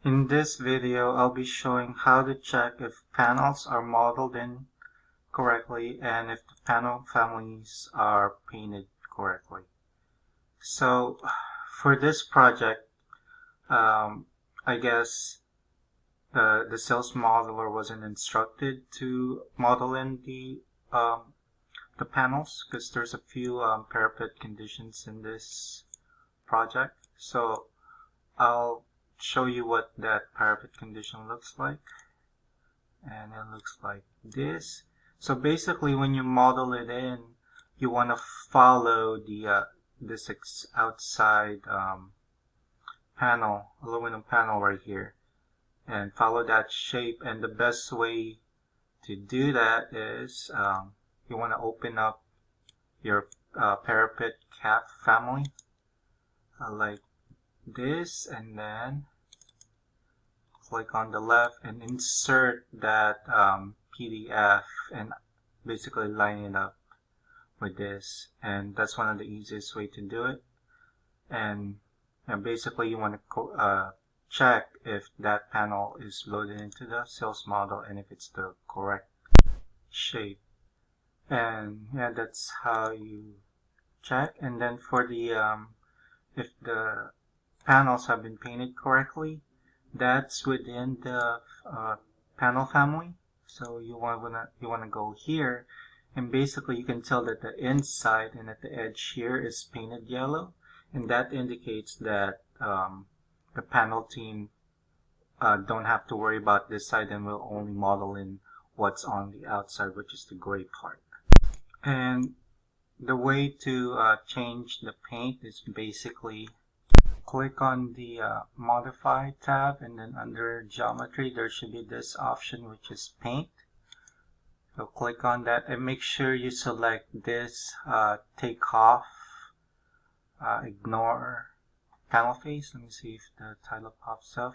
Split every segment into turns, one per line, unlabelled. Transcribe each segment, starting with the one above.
In this video, I'll be showing how to check if panels are modeled in correctly and if the panel families are painted correctly. So for this project, I guess the sales modeler wasn't instructed to model in the panels because there's a few parapet conditions in this project. So I'll show you what that parapet condition looks like, and it looks like this. So basically when you model it in, you want to follow the this outside panel, aluminum panel right here, and follow that shape. And the best way to do that is you want to open up your parapet cap family like this, and then click on the left and insert that PDF and basically line it up with this. And that's one of the easiest way to do it. And basically you want to check if that panel is loaded into the sales model and if it's the correct shape. And yeah, that's how you check. And then for the if the panels have been painted correctly, that's within the panel family. So you wanna go here, and basically you can tell that the inside and at the edge here is painted yellow, and that indicates that the panel team don't have to worry about this side and will only model in what's on the outside, which is the gray part. And the way to change the paint is basically click on the modify tab, and then under geometry there should be this option which is paint. So click on that and make sure you select this take off ignore panel face. Let me see if the title pops up.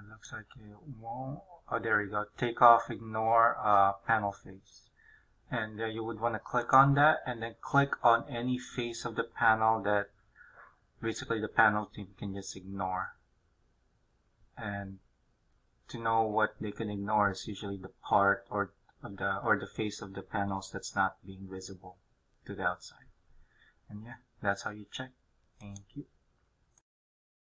Looks like it won't. Oh, there we go. Take off ignore panel face. And you would want to click on that, and then click on any face of the panel that basically the panel team can just ignore. And to know what they can ignore is usually the part or the face of the panels that's not being visible to the outside. And yeah, that's how you check. Thank you.